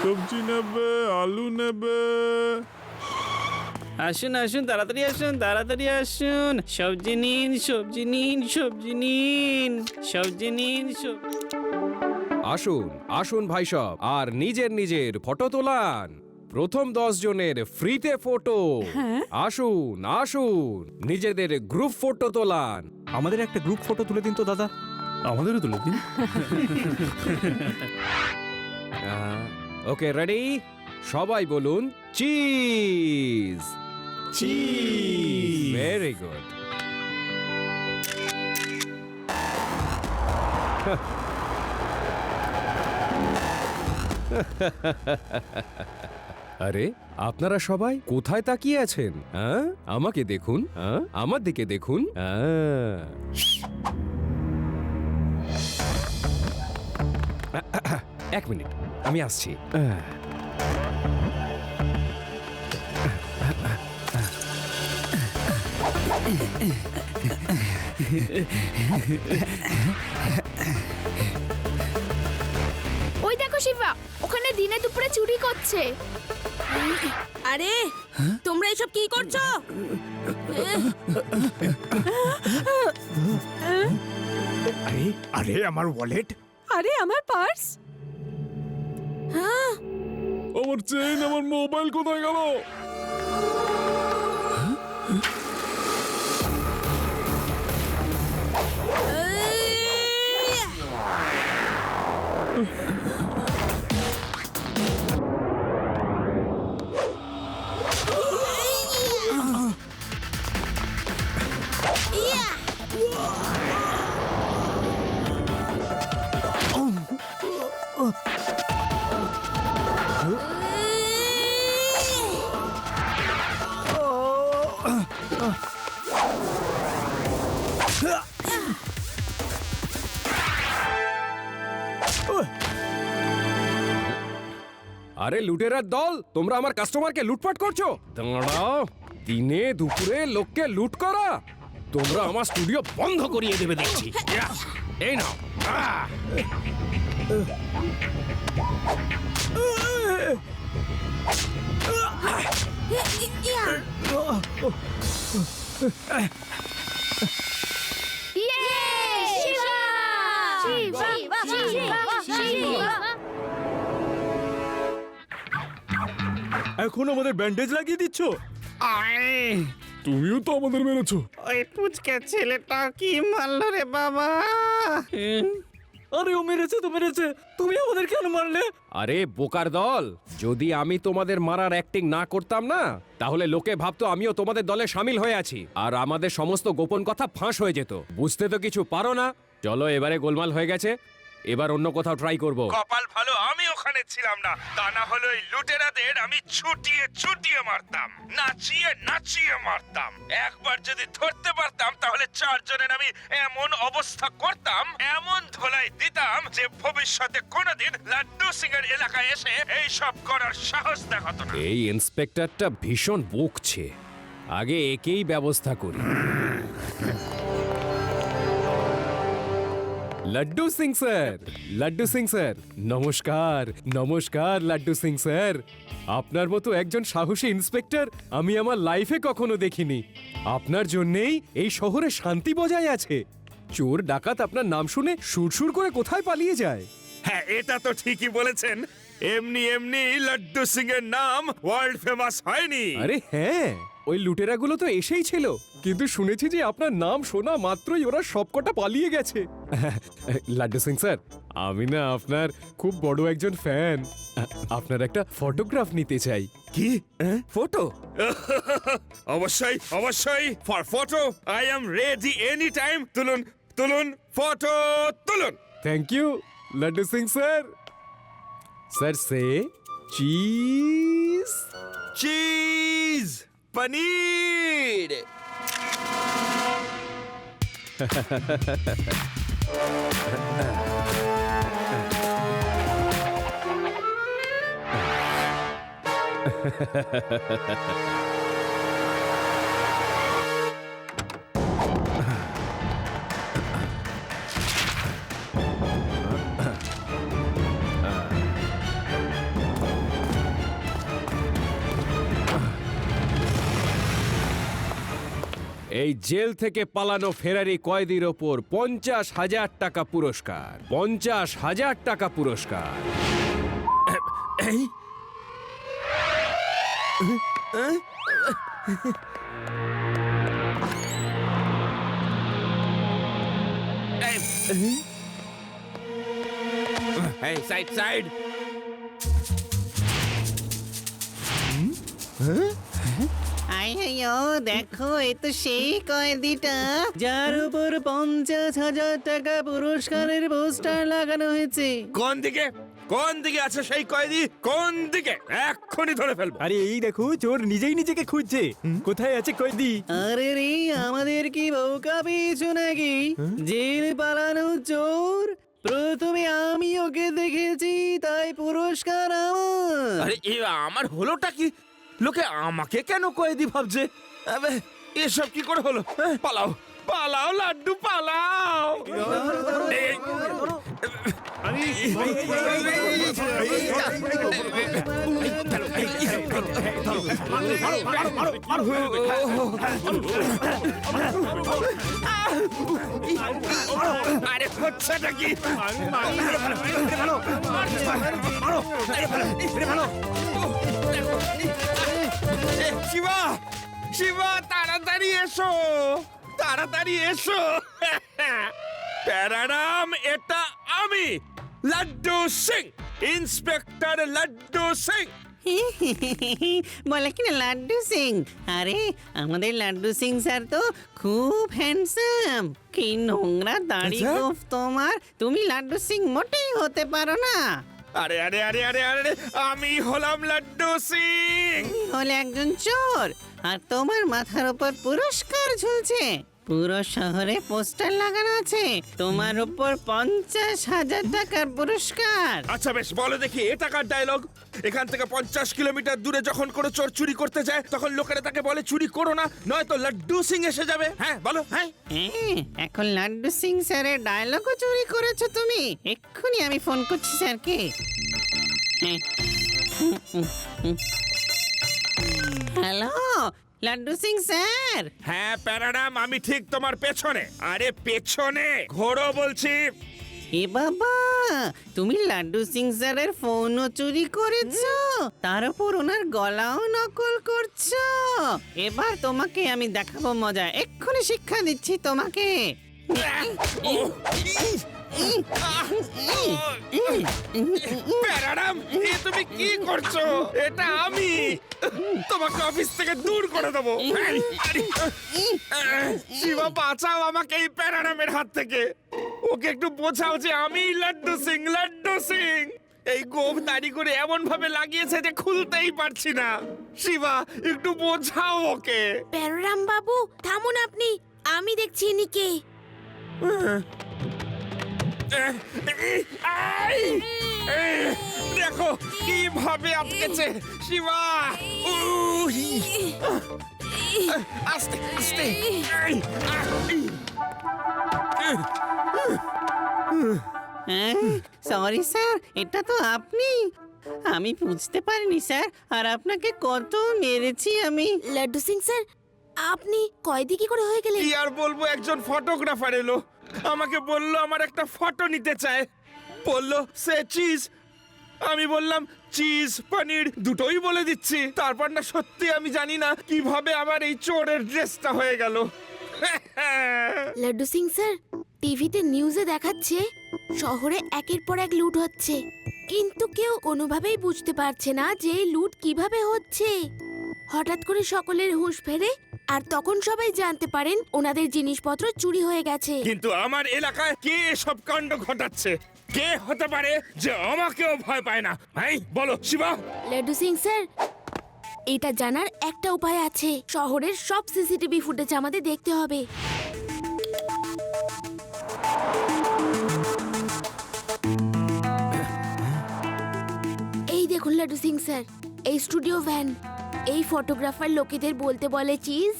সবজি নেবে, আলু নেবে। আসুন আসুন, তাড়াতাড়ি আসুন, তাড়াতাড়ি আসুন। সবজি নিন, সবজি নিন, সবজি নিন, সবজি নিন। আসুন আসুন ভাই সব, আর নিজের নিজের ফটো তোলান। প্রথম 10 জনের ফ্রিতে ফটো। আসুন আসুন, নিজেদের গ্রুপ ফটো তোলান। আমাদের একটা গ্রুপ ফটো তুলে দিন তো দাদা। আমাদেরও তুলে দিন। ওকে, রেডি? সবাই বলুন চিজ। চিজ। Very good. আরে আপনারা সবাই কোথায় তাকিয়ে আছেন? আমাকে দেখুন, আমার দিকে দেখুন। এক মিনিট, আমি আসছি। ওই দেখো শিবা, ওখানে দিনে দুপুরে চুরি করছে। আরে তোমরা এসব কি করছো? আরে আরে আমার ওয়ালেট, আরে আমার পার্স। আমার চেইন, আমার মোবাইল কোথায় গেল? আরে লুটেরার দল, তোমরা আমার কাস্টমারকে লুটপাট করছো। দাঁড়াও, দিনে দুপুরে লোককে লুট করা? তোমরা আমার স্টুডিও বন্ধ করিয়ে দেবে দেখছি। এই নাও। এখন আমাদের ব্যান্ডেজ লাগিয়ে দিচ্ছ? তুমিও তো আমাদের মেরেছো। ওই পুচকে ছেলেটা কি মারলো রে বাবা? আরে ও মেরেছে তো মেরেছে, তুমি আমাদের কেন মারলে? আরে বোকার দল, যদি আমি তোমাদের মারার অ্যাক্টিং না করতাম না, তাহলে লোকে ভাবতো আমিও তোমাদের দলে সামিল হয়ে আছি, আর আমাদের সমস্ত গোপন কথা ফাঁস হয়ে যেত। বুঝতে তো কিছু পারো না। চলো, এবারে গোলমাল হয়ে গেছে, এবার অন্য কোথাও ট্রাই করব। কপাল ভালো আমি ওখানে ছিলাম না, তা না হলে ওই লুটেরাদের আমি ছুটিয়ে ছুটিয়ে মারতাম, নাচিয়ে নাচিয়ে মারতাম। একবার যদি ধরতে পারতাম তাহলে 4 জনের আমি এমন অবস্থা করতাম, এমন ধোলাই দিতাম যে ভবিষ্যতে কোনোদিন লাড্ডু সিং এর এলাকায় এসে এই সব করার সাহস দেখাতো না। এই ইন্সপেক্টরটা ভীষণ বকছে, আগে একেই ব্যবস্থা করি। লাড্ডু সিং স্যার, লাড্ডু সিং স্যার, নমস্কার। নমস্কার লাড্ডু সিং স্যার, আপনার মতো একজন সাহসী ইন্সপেক্টর আমি আমার লাইফে কখনো দেখিনি। আপনার জন্যেই এই শহরে শান্তি বজায় আছে। চোর ডাকাত আপনার নাম শুনে সুরসুর করে কোথায় পালিয়ে যায়। হ্যাঁ, এটা তো ঠিকই বলেছেন। এমনি এমনি লাড্ডু সিং এর নাম ওয়ার্ল্ড ফেমাস হয়নি। আরে হ্যাঁ, ওই লুটেরাগুলো তো এসেই ছিল, কিন্তু শুনেছি যে আপনার নাম শোনা মাত্রই ওরা সবকটা পালিয়ে গেছে। লাড্ডু সিং স্যার, আমি না আপনার খুব বড় একজন ফ্যান। আপনার একটা ফটোগ্রাফ নিতে চাই। কি ফটো? অবশ্যই অবশ্যই, for photo I am ready any time. তুলুন তুলুন, ফটো তুলুন। Thank you Laddu Singh sir. Sir say cheese. Cheese, paneer. এই জেল থেকে পালানো ফেরারি কয়েদির ওপর 50,000 টাকা পুরস্কার। 50,000 টাকা পুরস্কার। এই সাইড সাইড। আইও দেখো এ তো সেই কয়েদিটা যার উপর 50,000 টাকা পুরস্কারের পোস্টার লাগানো হয়েছে। কোন দিকে কোন দিকে আছে সেই কয়েদি? কোন দিকে? এক্ষুনি ধরে ফেলবো। আরে এই দেখো চোর নিজেই নিজেকে খুঁজছে। কোথায় আছে কয়েদি? আরে রে আমাদের কি বউকা পেয়েছো নাকি? জেল পালানো চোর, প্রথমে আমি ওকে দেখেছি তাই পুরস্কার আমার। আরে এ আমার হলোটা কি? লোকে আমাকে কেন কয়েদি ভাবছে? আবে, এসব কি করে হলো? পালাও পালাও লাড্ডু পালাও। এই, আরে হচ্ছেটা কি? শিবা শিবা তাড়াতাড়ি এসো, তাড়াতাড়ি এসো। প্যারাডাম, এটা আমি লাড্ডু সিং, ইন্সপেক্টর লাড্ডু সিং। বলে কিনা লাড্ডু সিং? আরে আমাদের লাড্ডু সিং স্যার তো খুব হ্যান্ডসাম। কি নোংরা দাড়ি গোঁফ তোমার, তুমি লাড্ডু সিং মোটেই হতে পারো না। আরে আরে আরে আরে আরে আমি হলাম লাড্ডু সিং। হলে একজন চোর আর তোমার মাথার উপর পুরস্কার ঝুলছে। পুরো শহরে পোস্টার লাগানো আছে তোমার উপর 50,000 টাকার পুরস্কার। আচ্ছা বেশ, বলো দেখি এটা কার ডায়লগ? এখান থেকে 50 কিলোমিটার দূরে যখন কোনো চোর চুরি করতে যায় তখন লোকেরা তাকে বলে চুরি করো না, নয়তো লাড্ডু সিং এসে যাবে। হ্যাঁ বলো। হ্যাঁ এখন লাড্ডু সিং স্যারের ডায়লগও চুরি করেছো তুমি। এক্ষুনি আমি ফোন করছি স্যারকে। Hello Laddu Singh sir. হ্যাঁ প্যারাডাম, আমি ঠিক তোমার পেছনে। আরে পেছনে ঘোরো বলছি। এ বাবা, তুমি লাড্ডু সিং স্যারের ফোনও চুরি করেছো, তার উপর ওনার গলাও নকল করছো। এবার তোমাকে আমি দেখাবো মজা, এক্ষুনি শিক্ষা দিচ্ছি তোমাকে। প্যারাডাম, এ তুমি কি করছো? এটা আমি তোমাকে অফিস থেকে দূর করে দেবো। শিবা বাঁচাও আমাকে এই প্যারাডামের হাত থেকে। ওকে একটু বোঝাও যে আমি লাড্ডু সিং, লাড্ডু সিং। এই গোফ দাড়ি করে এমন ভাবে লাগিয়েছে যে খুলতেই পারছি না। শিবা একটু বোঝাও ওকে। প্যারারাম বাবু থামুন আপনি, আমি দেখছি ইনিকে। দেখো কিভাবে আটকেছে শিবা। আস্তে আস্তে। সরি স্যার, এটা তো আপনি। আমি বুঝতে পারিনি স্যার, আর আপনাকে কত মেরেছি আমি। লাড্ডু সিং স্যার, আপনি কয়েদি কি করে হয়ে গেলেন? কি আর বলবো, একজন ফটোগ্রাফার এলো, আমাকে বলল আমার একটা ফটো নিতে চায়। বললো সে চিজ। আমি বললাম চিজ পনির দুটোই বলে দিচ্ছি। তারপর না সত্যি আমি জানি না কিভাবে আমার এই চোরের ড্রেসটা হয়ে গেল। লাড্ডু সিং স্যার, টিভিতে নিউজে দেখাচ্ছে শহরে একের পর এক লুট হচ্ছে, কিন্তু কেউ কোনোভাবেই বুঝতে পারছে না যে এই লুট কিভাবে হচ্ছে। হঠাৎ করে সকলের হুঁশ ফেরে, আর তখন সবাই জানতে পারেন ওনাদের জিনিসপত্র চুরি হয়ে গেছে। কিন্তু আমার এলাকায় কে এসব কাণ্ড ঘটাচ্ছে? কে হতে পারে যে আমাকেও ভয় পায় না? ভাই বলো শিবা। লাড্ডু সিং স্যার, এটা জানার একটা উপায় আছে। শহরের সব সিসিটিভি ফুটেজ আমাদের দেখতে হবে। এই দেখুন লাড্ডু সিং স্যার, এই স্টুডিও ভ্যান। এই ফটোগ্রাফার লোকেদের বলতে বলে চিজ,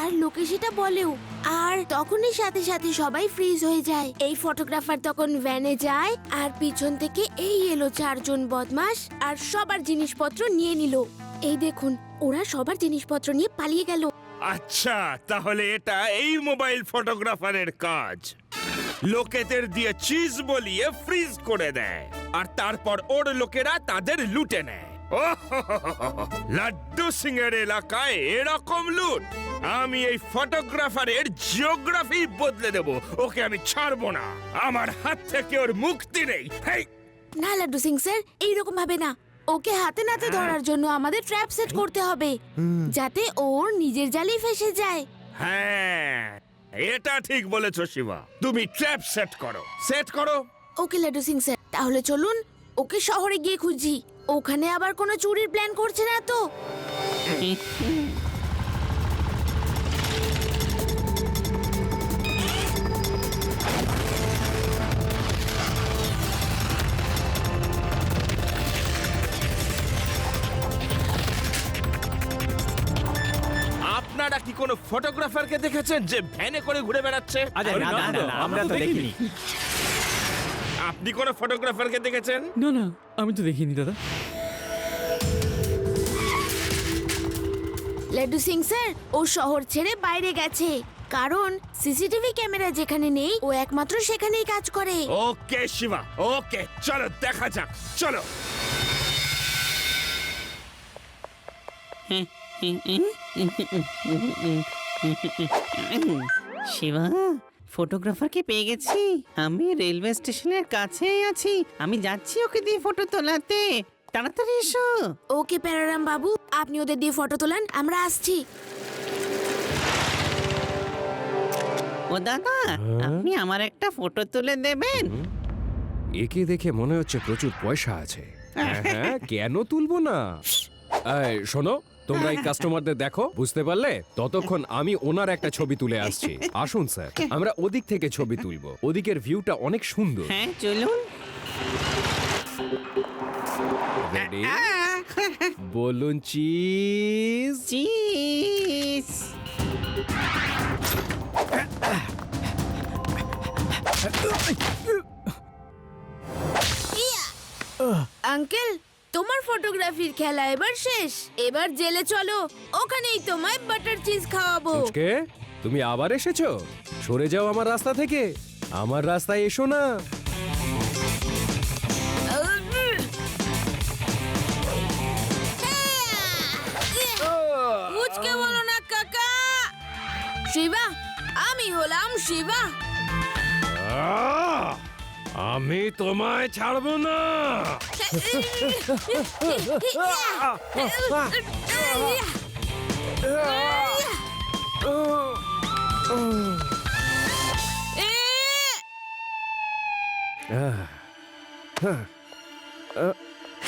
আর লোকে সেটা বলেও, আর তখনই সাথে সাথে সবাই ফ্রিজ হয়ে যায়। এই ফটোগ্রাফার তখন ভ্যানে যায়, আর পিছন থেকে এই এলো 4 জন বদমাশ, আর সবার জিনিসপত্র নিয়ে নিল। এই দেখুন, ওরা সবার জিনিসপত্র নিয়ে পালিয়ে গেল। আচ্ছা, তাহলে এটা এই মোবাইল ফটোগ্রাফারের কাজ। লোকেদের দিয়ে চিজ বলিয়ে ফ্রিজ করে দেয়, আর তারপর ওর লোকেরা তাদের লুটে নেয়। লাড্ডু সিং এর এলাকায় এরকম লুট? আমি এই ফটোগ্রাফারের জিওগ্রাফি বদলে দেব। ওকে আমি ছাড়বো না, আমার হাত থেকে ওর মুক্তি নেই। হেই, না লাড্ডু সিং স্যার, এইরকম ভাবে না। ওকে হাতে নাতে ধরার জন্য আমাদের ট্র্যাপ সেট করতে হবে, যাতে ওর নিজের জালেই ফেসে যায়। হ্যাঁ, এটা ঠিক বলেছো শিবা। তুমি ট্র্যাপ সেট করো, সেট করো। ওকে লাড্ডু সিং স্যার, তাহলে চলুন ওকে শহরে গিয়ে খুঁজি। ওখানে আবার কোনো চুরির প্ল্যান করছে না তো? আপনারা কি কোনো ফটোগ্রাফারকে দেখেছেন যে ভ্যানে করে ঘুরে বেড়াচ্ছে? আমরা তো দেখিনি। আপনি কোনো ফটোগ্রাফারকে দেখেছেন? না না, আমি তো দেখিনি দাদা। লাড্ডু সিং স্যার ও শহর ছেড়ে বাইরে গেছে, কারণ সিসিটিভি ক্যামেরা যেখানে নেই ও একমাত্র সেখানেই কাজ করে। ওকে শিবা, ওকে, চলো দেখা যাক, চলো। শিবা, ফটোগ্রাফারকে পেয়ে গেছি। আমি রেলওয়ে স্টেশনের কাছেই আছি। আমি যাচ্ছি ওকে দিয়ে ফটো তোলাতে। তাড়াতাড়ি এসো। ওকে প্যারারাম বাবু, আপনি ওদের দিয়ে ফটো তোলান, আমরা আসছি। ও দাদা, আপনি আমার একটা ফটো তুলে দেবেন? একে দেখে মনে হচ্ছে প্রচুর পয়সা আছে। হ্যাঁ, কেন তুলবো না? এই, শোনো, তোমরা এই কাস্টমারদের দেখো, বুঝতে পারলে? ততক্ষণ আমি ওনার একটা ছবি তুলে আসছি। আসুন স্যার, আমরা ওদিক থেকে ছবি তুলবো। ওদিকের ভিউটা অনেক সুন্দর। হ্যাঁ, চলুন। রেডি? বলুন চিজ। চিজ। আঙ্কেল, তোমার ফটোগ্রাফির খেলা এবার শেষ। এবার জেলে চলো, ওখানেই তোমায় বাটার চিজ খাওয়াবো। কে? তুমি আবার এসেছো? সরে যাও আমার রাস্তা থেকে। আমার রাস্তায় এসো না। বুঝকে বলো না কাকা। শিবা, আমি হলাম শিবা। আমি তোমায় ছাড়বো না।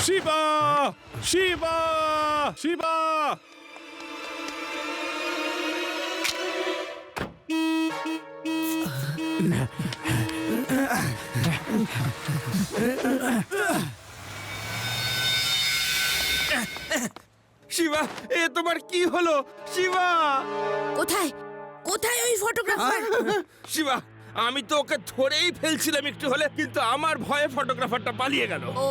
শিবা, শিবা, শিবা। শিবা, এ তোমার কি হলো? শিবা, কোথায় কোথায় ওই ফটোগ্রাফার? শিবা, আমি তো ওকে ধরেই ফেলছিলাম একটু হলে, কিন্তু আমার ভয়ে ফটোগ্রাফারটা পালিয়ে গেল। ও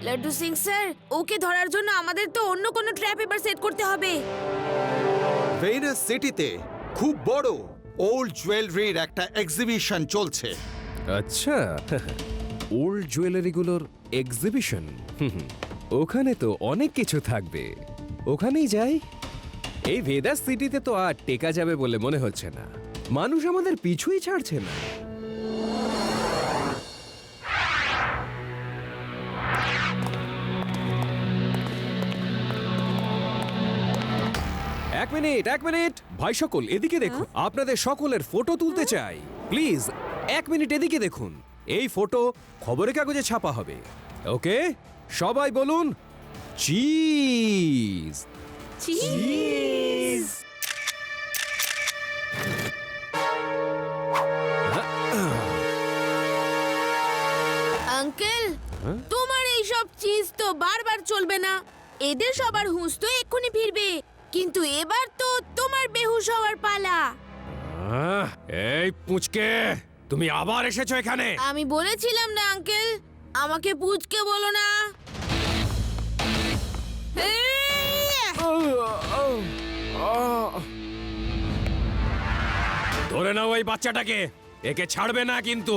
লাড্ডু সিং স্যার, ওকে ধরার জন্য আমাদের তো অন্য কোনো ট্র্যাপ এবার সেট করতে হবে। ভেনাস সিটিতে খুব বড় ওল্ড জুয়েলারির একটা এক্সিবিশন চলছে। আচ্ছা, ওল্ড জুয়েলারিগুলোর এক্সিবিশন। ওখানে তো অনেক কিছু থাকবে। ওখানেই যাই। এই ভেদাস সিটিতে তো আর টেকা যাবে বলে মনে হচ্ছে না। মানুষ আমাদের পিছুই ছাড়ছে না। এক মিনিট ভাই সকল, এদিকে দেখুন। আপনাদের সকলের ফটো তুলতে চাই। প্লিজ 1 মিনিট এদিকে দেখুন। এই ফটো খবরের কাগজে ছাপা হবে। ওকে, সবাই বলুন চিজ। চিজ। আঙ্কেল, তোমার এই সব চিজ তো বারবার চলবে না। এদের সবার হুঁশ তো এক্ষুনি ফিরবে, কিন্তু এবার তো তোমার বেহুশ হওয়ার পালা। এই পুচকে, তুমি আবার এসেছো এখানে? আমি বলেছিলাম না আঙ্কেল, আমাকে পুচকে বলো না। ধরে নাও ওই বাচ্চাটাকে, একে ছাড়বে না কিন্তু।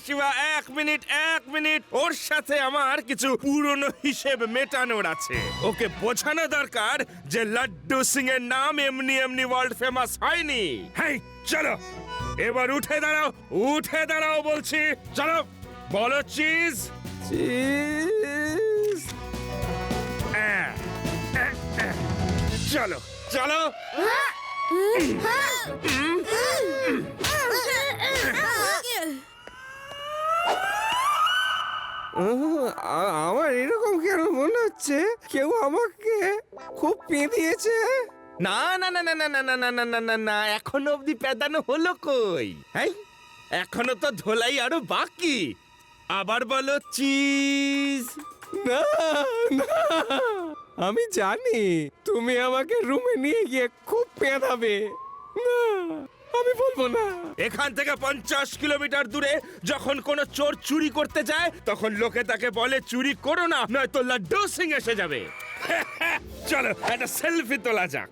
শিবা, এক মিনিট, ওর সাথে আমার কিছু পুরনো হিসেব মেটানোর আছে। ওকে বোঝানো দরকার যে লাড্ডু সিং এর নাম এমনি এমনি ওয়ার্ল্ড ফেমাস হয়নি। হ্যাঁ, চলো এবার উঠে দাঁড়াও বলছি। চলো, বলো চিজ। চলো চলো। আমার এরকম কেন মনে হচ্ছে কেউ আমাকে খুব পেঁদিয়েছে। না না না না না না না না না না না না, এখনো অবধি পেদানো হলো কই? হ্যাঁ, এখনো তো ধোলাই আরো বাকি। আবার বলো চিজ। না না, আমি জানি তুমি আমাকে রুমে নিয়ে গিয়ে খুব পেঁদাবে। না, আমি বলবো না। এখান থেকে 50 কিলোমিটার দূরে যখন কোনো চোর চুরি করতে যায় তখন লোকে তাকে বলে চুরি করো না, নয়তো লাড্ডু সিং এসে যাবে। চলো একটা সেলফি তোলা যাক।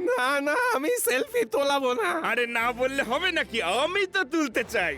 না না, আমি সেলফি তোলাবো না। আরে না বললে হবে নাকি, আমি তো তুলতে চাই।